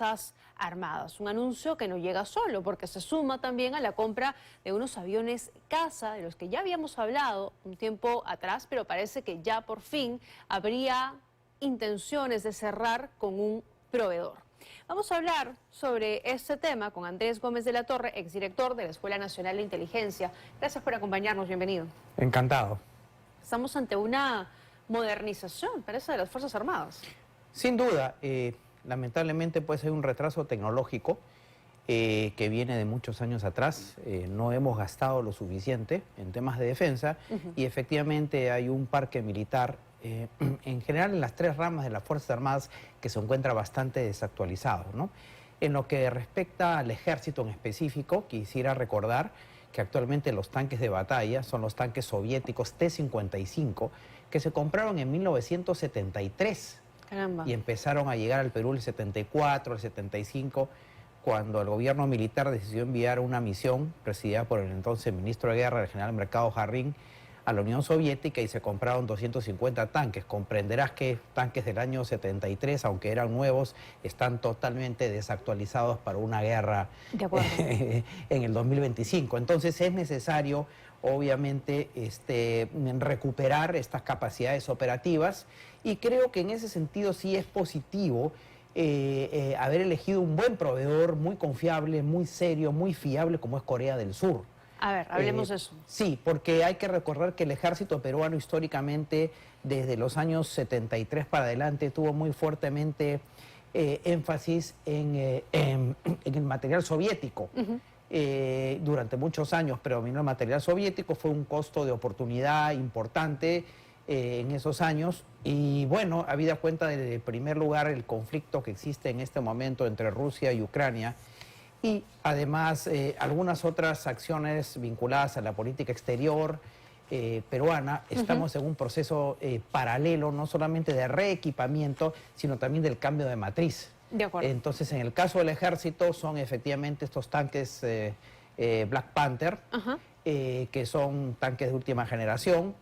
Fuerzas Armadas. Un anuncio que no llega solo, porque se suma también a la compra de unos aviones caza, de los que ya habíamos hablado un tiempo atrás, pero parece que ya por fin habría intenciones de cerrar con un proveedor. Vamos a hablar sobre este tema con Andrés Gómez de la Torre, exdirector de la Escuela Nacional de Inteligencia. Gracias por acompañarnos, bienvenido. Encantado. Estamos ante una modernización, parece, de las Fuerzas Armadas. Sin duda, lamentablemente puede ser un retraso tecnológico que viene de muchos años atrás. No hemos gastado lo suficiente en temas de defensa y efectivamente hay un parque militar en general en las tres ramas de las Fuerzas Armadas que se encuentra bastante desactualizado, ¿no? En lo que respecta al ejército en específico, quisiera recordar que actualmente los tanques de batalla son los tanques soviéticos T-55 que se compraron en 1973. Caramba. Y empezaron a llegar al Perú el 74, el 75, cuando el gobierno militar decidió enviar una misión presidida por el entonces ministro de Guerra, el general Mercado Jarrín, a la Unión Soviética y se compraron 250 tanques. Comprenderás que tanques del año 73, aunque eran nuevos, están totalmente desactualizados para una guerra en el 2025. Entonces es necesario, obviamente, recuperar estas capacidades operativas y creo que en ese sentido sí es positivo haber elegido un buen proveedor, muy confiable, muy serio, muy fiable, como es Corea del Sur. A ver, hablemos de eso. Sí, porque hay que recordar que el ejército peruano históricamente, desde los años 73 para adelante, tuvo muy fuertemente énfasis en el material soviético. Durante muchos años predominó el material soviético, fue un costo de oportunidad importante en esos años. Y bueno, habida cuenta de, en primer lugar, el conflicto que existe en este momento entre Rusia y Ucrania, y además algunas otras acciones vinculadas a la política exterior peruana, estamos en un proceso paralelo, no solamente de reequipamiento, sino también del cambio de matriz. De acuerdo. Entonces, en el caso del ejército, son efectivamente estos tanques Black Panther, que son tanques de última generación,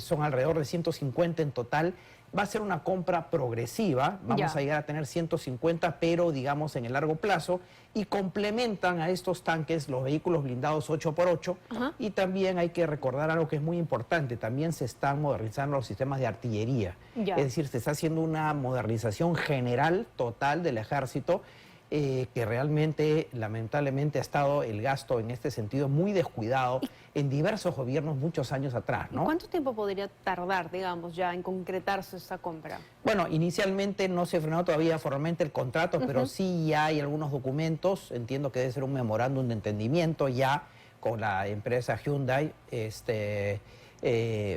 son alrededor de 150 en total. Va a ser una compra progresiva, vamos a llegar a tener 150, pero digamos en el largo plazo, y complementan a estos tanques los vehículos blindados 8x8, y también hay que recordar algo que es muy importante, también se están modernizando los sistemas de artillería, es decir, se está haciendo una modernización general, total del ejército, que realmente, lamentablemente, ha estado el gasto en este sentido muy descuidado en diversos gobiernos muchos años atrás, ¿no? ¿Cuánto tiempo podría tardar, digamos, ya en concretarse esta compra? Bueno, inicialmente no se frenó todavía formalmente el contrato, pero sí ya hay algunos documentos. Entiendo que debe ser un memorándum de entendimiento ya con la empresa Hyundai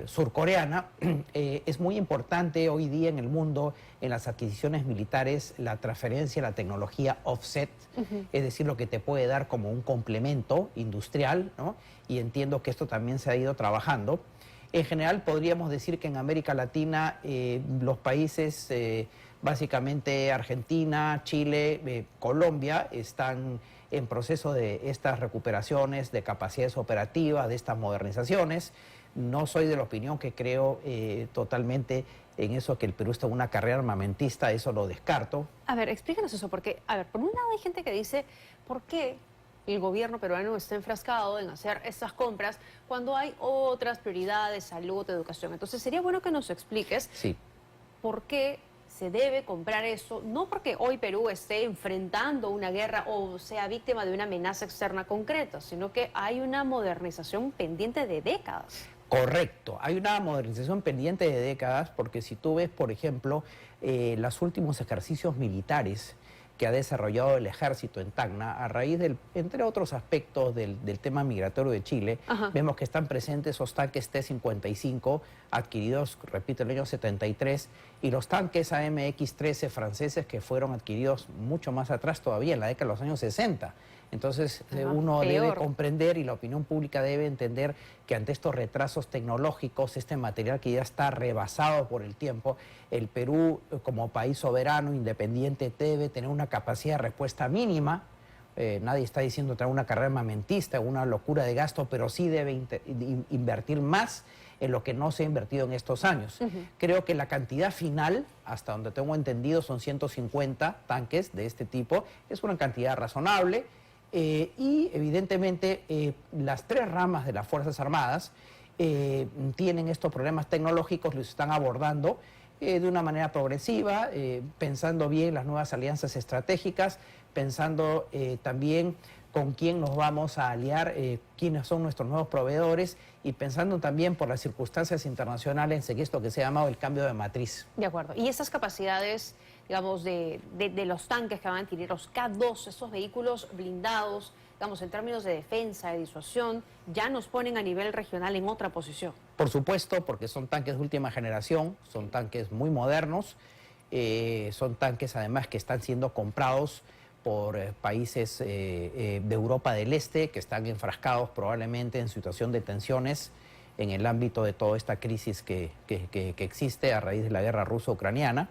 surcoreana. Es muy importante hoy día en el mundo, en las adquisiciones militares, la transferencia de la tecnología offset, es decir, lo que te puede dar como un complemento industrial, ¿no? Y entiendo que esto también se ha ido trabajando. En general podríamos decir que en América Latina los países, básicamente Argentina, Chile, Colombia, están en proceso de estas recuperaciones de capacidades operativas, de estas modernizaciones. No soy de la opinión que creo totalmente en eso, que el Perú está en una carrera armamentista, eso lo descarto. A ver, explícanos eso, porque, a ver, por un lado hay gente que dice, ¿por qué el gobierno peruano está enfrascado en hacer estas compras cuando hay otras prioridades, salud, educación? Entonces sería bueno que nos expliques por qué se debe comprar eso, no porque hoy Perú esté enfrentando una guerra o sea víctima de una amenaza externa concreta, sino que hay una modernización pendiente de décadas. Correcto, hay una modernización pendiente de décadas porque si tú ves, por ejemplo, los últimos ejercicios militares que ha desarrollado el ejército en Tacna, a raíz del, entre otros aspectos del tema migratorio de Chile, vemos que están presentes esos tanques T-55 adquiridos, repito, en el año 73, y los tanques AMX-13 franceses que fueron adquiridos mucho más atrás todavía, en la década de los años 60. Entonces uno debe comprender y la opinión pública debe entender que ante estos retrasos tecnológicos, este material que ya está rebasado por el tiempo, el Perú como país soberano, independiente, debe tener una capacidad de respuesta mínima. Nadie está diciendo traer una carrera armamentista, una locura de gasto, pero sí debe invertir más en lo que no se ha invertido en estos años. Creo que la cantidad final, hasta donde tengo entendido, son 150 tanques de este tipo. Es una cantidad razonable y evidentemente las tres ramas de las Fuerzas Armadas tienen estos problemas tecnológicos, los están abordando de una manera progresiva, pensando bien las nuevas alianzas estratégicas, pensando también con quién nos vamos a aliar, quiénes son nuestros nuevos proveedores y pensando también por las circunstancias internacionales en esto que se ha llamado el cambio de matriz. De acuerdo. Y esas capacidades, digamos, de los tanques que van a adquirir, los K2, esos vehículos blindados, digamos, en términos de defensa, de disuasión, ya nos ponen a nivel regional en otra posición. Por supuesto, porque son tanques de última generación, son tanques muy modernos, son tanques además que están siendo comprados por países de Europa del Este, que están enfrascados probablemente en situación de tensiones en el ámbito de toda esta crisis que existe a raíz de la guerra ruso-ucraniana,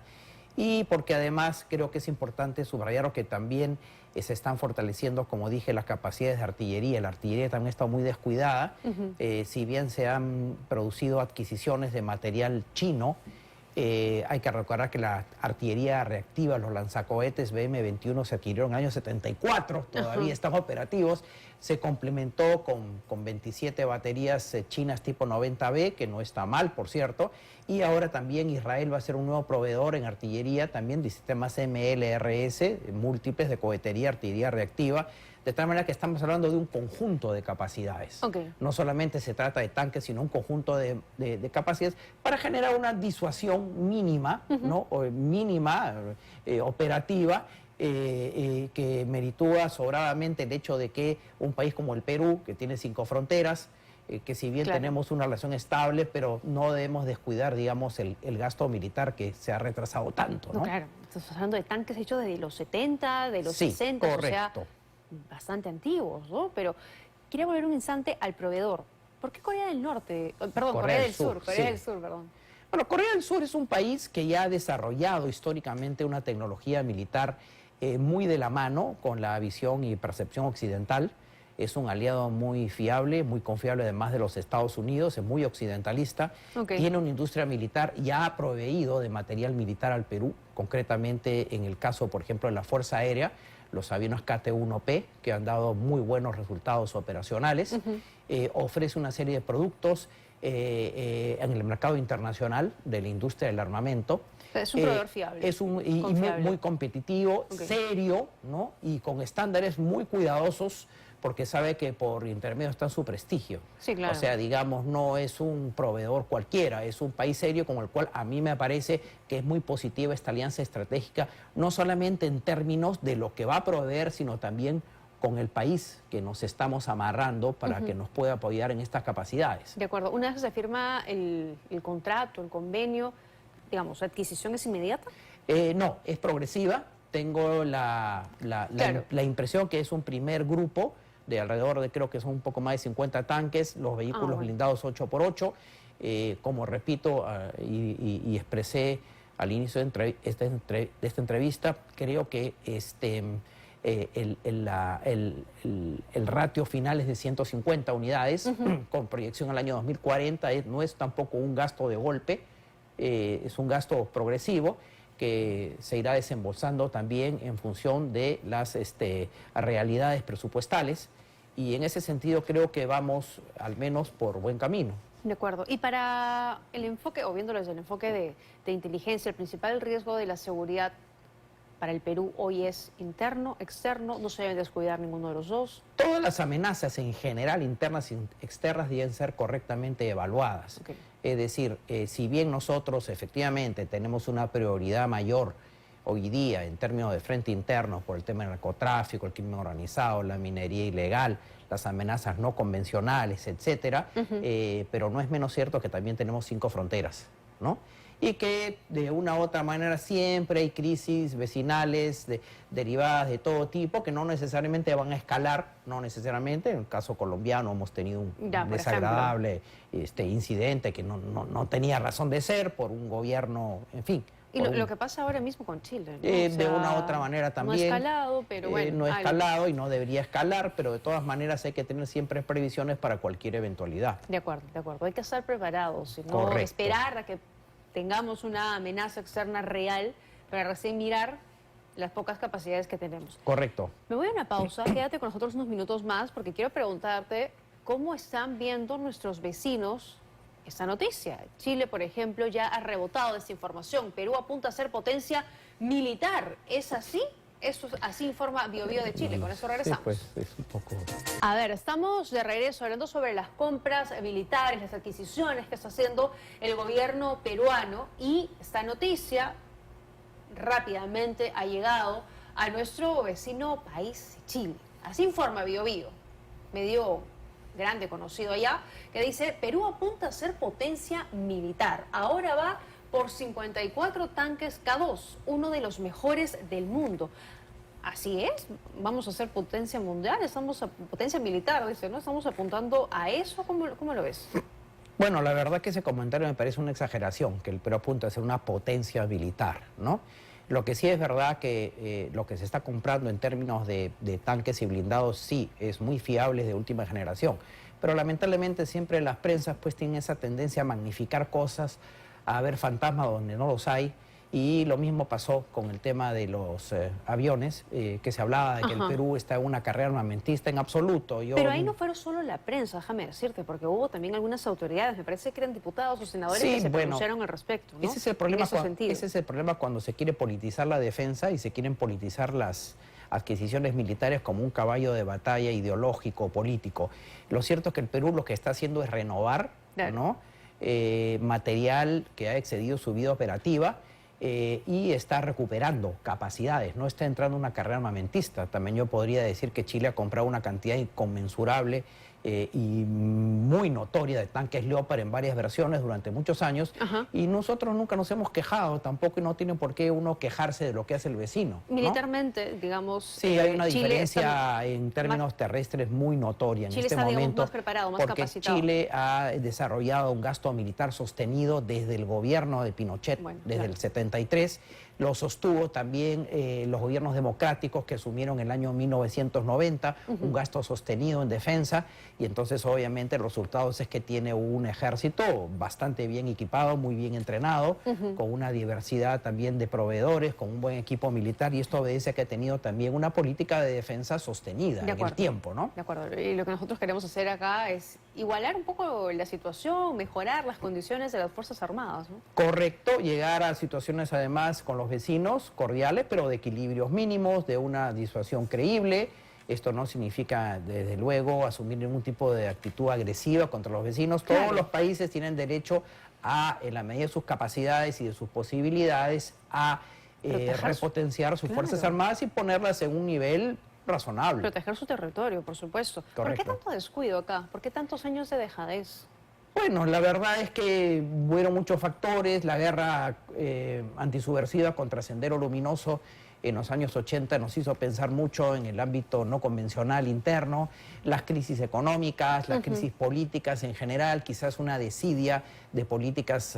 y porque además creo que es importante subrayar que también se están fortaleciendo, como dije, las capacidades de artillería. La artillería también está muy descuidada, si bien se han producido adquisiciones de material chino. Hay que recordar que la artillería reactiva, los lanzacohetes BM-21 se adquirieron en el año 74, todavía están operativos. Se complementó con 27 baterías chinas tipo 90B, que no está mal, por cierto. Y ahora también Israel va a ser un nuevo proveedor en artillería, también de sistemas MLRS, múltiples de cohetería, artillería reactiva. De tal manera que estamos hablando de un conjunto de capacidades. No solamente se trata de tanques, sino un conjunto de capacidades para generar una disuasión mínima, ¿no? Mínima, operativa, que meritúa sobradamente el hecho de que un país como el Perú, que tiene 5 fronteras, que si bien tenemos una relación estable, pero no debemos descuidar, digamos, el gasto militar que se ha retrasado tanto, ¿no? Claro, estás hablando de tanques hechos desde los 70, de los 60, correcto. o sea, bastante antiguos, ¿no? Pero quería volver un instante al proveedor. ¿Por qué Corea del Norte? Perdón, Corea del Sur. Corea del Sur, perdón. Bueno, Corea del Sur es un país que ya ha desarrollado históricamente una tecnología militar muy de la mano con la visión y percepción occidental. Es un aliado muy fiable, muy confiable además de los Estados Unidos, es muy occidentalista, tiene una industria militar, ya ha proveído de material militar al Perú, concretamente en el caso, por ejemplo, de la Fuerza Aérea, los aviones KT-1P, que han dado muy buenos resultados operacionales, ofrece una serie de productos en el mercado internacional de la industria del armamento. Es un proveedor fiable. Es muy competitivo, serio, ¿no? Y con estándares muy cuidadosos, porque sabe que por intermedio está su prestigio. Sí, claro. O sea, digamos, no es un proveedor cualquiera, es un país serio con el cual a mí me parece que es muy positiva esta alianza estratégica, no solamente en términos de lo que va a proveer, sino también con el país que nos estamos amarrando para que nos pueda apoyar en estas capacidades. De acuerdo. Una vez que se firma el contrato, el convenio, digamos, ¿la adquisición es inmediata? No, es progresiva. Tengo la impresión que es un primer grupo de alrededor de, creo que son un poco más de 50 tanques, los vehículos blindados 8x8. Como repito y expresé al inicio de esta entrevista, creo que el ratio final es de 150 unidades, con proyección al año 2040, no es tampoco un gasto de golpe, es un gasto progresivo que se irá desembolsando también en función de las realidades presupuestales, y en ese sentido creo que vamos al menos por buen camino. De acuerdo. Y para el enfoque, o viéndolo desde el enfoque de inteligencia, el principal riesgo de la seguridad para el Perú hoy es interno, externo, no se debe descuidar ninguno de los dos. Todas las amenazas en general, internas y externas, deben ser correctamente evaluadas. Es decir, si bien nosotros efectivamente tenemos una prioridad mayor hoy día en términos de frente interno por el tema del narcotráfico, el crimen organizado, la minería ilegal, las amenazas no convencionales, etcétera, pero no es menos cierto que también tenemos 5 fronteras, ¿no? Y que de una u otra manera siempre hay crisis vecinales derivadas de todo tipo que no necesariamente van a escalar, no necesariamente. En el caso colombiano hemos tenido un desagradable incidente que no tenía razón de ser por un gobierno, en fin, Y lo que pasa ahora mismo con Chile, ¿no? De una u otra manera también. No ha escalado, pero bueno. No ha escalado y no debería escalar, pero de todas maneras hay que tener siempre previsiones para cualquier eventualidad. De acuerdo, de acuerdo. Hay que estar preparados, y no Correcto. esperar a que tengamos una amenaza externa real para recién mirar las pocas capacidades que tenemos. Correcto. Me voy a una pausa, quédate con nosotros unos minutos más, porque quiero preguntarte cómo están viendo nuestros vecinos esta noticia. Chile, por ejemplo, ya ha rebotado esta información. Perú apunta a ser potencia militar. ¿Es así? Eso así informa BioBio de Chile. Con eso regresamos. Sí, pues es un poco... A ver, estamos de regreso hablando sobre las compras militares, las adquisiciones que está haciendo el gobierno peruano, y esta noticia rápidamente ha llegado a nuestro vecino país, Chile. Así informa BioBio, medio grande conocido allá, que dice: Perú apunta a ser potencia militar. Ahora va por 54 tanques K2, uno de los mejores del mundo. Así es, vamos a ser potencia mundial, estamos a potencia militar, dice, ¿no? Estamos apuntando a eso. ¿Cómo lo ves? Bueno, la verdad que ese comentario me parece una exageración, que el Perú apunta a ser una potencia militar, ¿no? Lo que sí es verdad que lo que se está comprando en términos de tanques y blindados sí es muy fiable, es de última generación, pero lamentablemente siempre las prensas pues tienen esa tendencia a magnificar cosas, a ver fantasmas donde no los hay. Y lo mismo pasó con el tema de los aviones, que se hablaba de que el Perú está en una carrera armamentista. En absoluto. Pero ahí no fueron solo la prensa, déjame decirte, porque hubo también algunas autoridades, me parece que eran diputados o senadores, que se pronunciaron al respecto, ¿no? Ese es el problema cuando se quiere politizar la defensa y se quieren politizar las adquisiciones militares como un caballo de batalla ideológico, político. Lo cierto es que el Perú lo que está haciendo es renovar, ¿no? Material que ha excedido su vida operativa. Y está recuperando capacidades, no está entrando en una carrera armamentista. También yo podría decir que Chile ha comprado una cantidad inconmensurable y muy notoria de tanques Leopard en varias versiones durante muchos años, y nosotros nunca nos hemos quejado tampoco, y no tiene por qué uno quejarse de lo que hace el vecino, ¿no? Militarmente, digamos... Sí, hay una diferencia en términos terrestres muy notoria en este momento. Digamos, más preparado, más porque capacitado. Chile ha desarrollado un gasto militar sostenido desde el gobierno de Pinochet, desde el 73. Lo sostuvo también los gobiernos democráticos que asumieron el año 1990, un gasto sostenido en defensa, y entonces obviamente el resultado es que tiene un ejército bastante bien equipado, muy bien entrenado, con una diversidad también de proveedores, con un buen equipo militar, y esto obedece a que ha tenido también una política de defensa sostenida en el tiempo, ¿no? De acuerdo, y lo que nosotros queremos hacer acá es igualar un poco la situación, mejorar las condiciones de las Fuerzas Armadas, ¿no? Correcto, llegar a situaciones además con los vecinos cordiales, pero de equilibrios mínimos, de una disuasión creíble. Esto no significa, desde luego, asumir ningún tipo de actitud agresiva contra los vecinos. Todos los países tienen derecho a, en la medida de sus capacidades y de sus posibilidades, a repotenciar sus Fuerzas Armadas y ponerlas en un nivel razonable. Proteger su territorio, por supuesto. Correcto. ¿Por qué tanto descuido acá? ¿Por qué tantos años de dejadez? Bueno, la verdad es que hubieron muchos factores. La guerra antisubversiva contra Sendero Luminoso en los años 80 nos hizo pensar mucho en el ámbito no convencional interno, las crisis económicas, las crisis políticas en general, quizás una desidia de políticas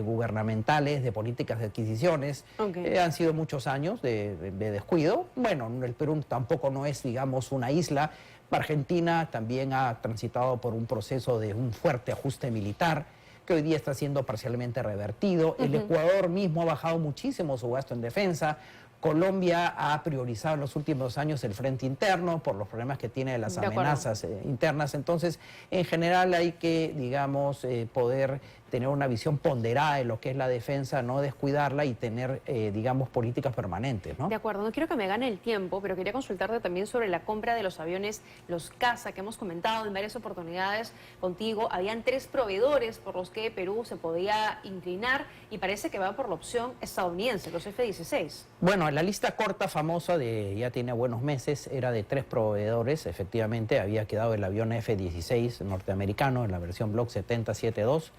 gubernamentales, de políticas de adquisiciones. Han sido muchos años de descuido. Bueno, el Perú tampoco no es, digamos, una isla. Argentina también ha transitado por un proceso de un fuerte ajuste militar, que hoy día está siendo parcialmente revertido. El Ecuador mismo ha bajado muchísimo su gasto en defensa. Colombia ha priorizado en los últimos años el frente interno por los problemas que tiene de las amenazas internas. Entonces, en general hay que, digamos, poder tener una visión ponderada de lo que es la defensa, no descuidarla y tener, digamos, políticas permanentes, ¿no? De acuerdo, no quiero que me gane el tiempo, pero quería consultarte también sobre la compra de los aviones, los CASA, que hemos comentado en varias oportunidades contigo. Habían 3 proveedores por los que Perú se podía inclinar y parece que va por la opción estadounidense, los F-16. Bueno, la lista corta famosa ya tiene buenos meses, era de 3 proveedores. Efectivamente, había quedado el avión F-16 norteamericano en la versión Block 7072,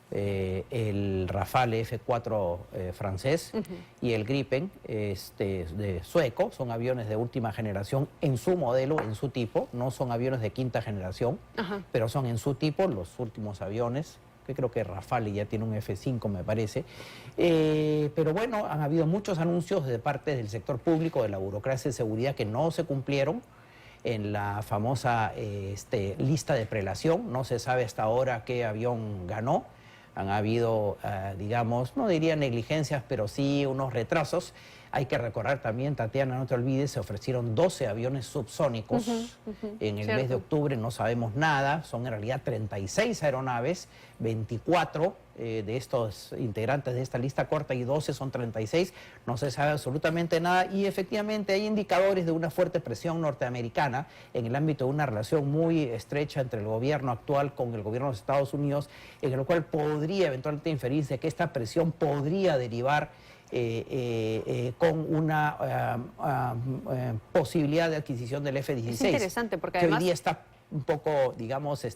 el Rafale F-4 francés y el Gripen de sueco. Son aviones de última generación en su modelo, en su tipo. No son aviones de quinta generación, pero son en su tipo los últimos aviones que creo que Rafale ya tiene un F-5, me parece. Pero bueno, han habido muchos anuncios de parte del sector público, de la burocracia de seguridad, que no se cumplieron en la famosa lista de prelación. No se sabe hasta ahora qué avión ganó. Han habido, digamos, no diría negligencias, pero sí unos retrasos. Hay que recordar también, Tatiana, no te olvides, se ofrecieron 12 aviones subsónicos en el mes de octubre, no sabemos nada, son en realidad 36 aeronaves, 24 de estos integrantes de esta lista corta y 12 son 36, no se sabe absolutamente nada y efectivamente hay indicadores de una fuerte presión norteamericana en el ámbito de una relación muy estrecha entre el gobierno actual con el gobierno de los Estados Unidos, en el cual podría eventualmente inferirse que esta presión podría derivar con una posibilidad de adquisición del F-16. Es interesante porque que además hoy día está un poco, digamos,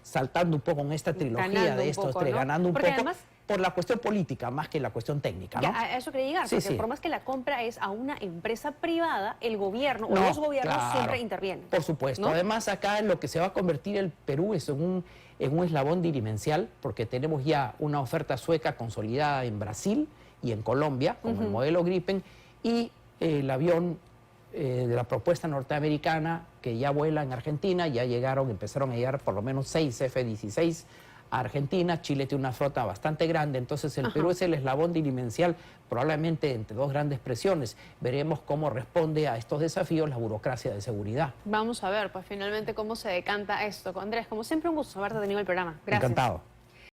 saltando un poco en esta trilogía de estos tres, ganando un porque poco además, por la cuestión política más que la cuestión técnica, ¿no? A eso quería llegar, Sí, porque sí. por más que la compra es a una empresa privada, el gobierno o No, los gobiernos claro, siempre intervienen. Por supuesto. ¿No? Además, acá en lo que se va a convertir el Perú es en un eslabón dirimencial, porque tenemos ya una oferta sueca consolidada en Brasil y en Colombia, con el modelo Gripen, y el avión de la propuesta norteamericana que ya vuela en Argentina, ya empezaron a llegar por lo menos 6 F-16 a Argentina. Chile tiene una flota bastante grande, entonces el Perú es el eslabón dirimencial, probablemente entre dos grandes presiones. Veremos cómo responde a estos desafíos la burocracia de seguridad. Vamos a ver, pues finalmente cómo se decanta esto. Andrés, como siempre, un gusto haberte tenido en el programa. Gracias. Encantado.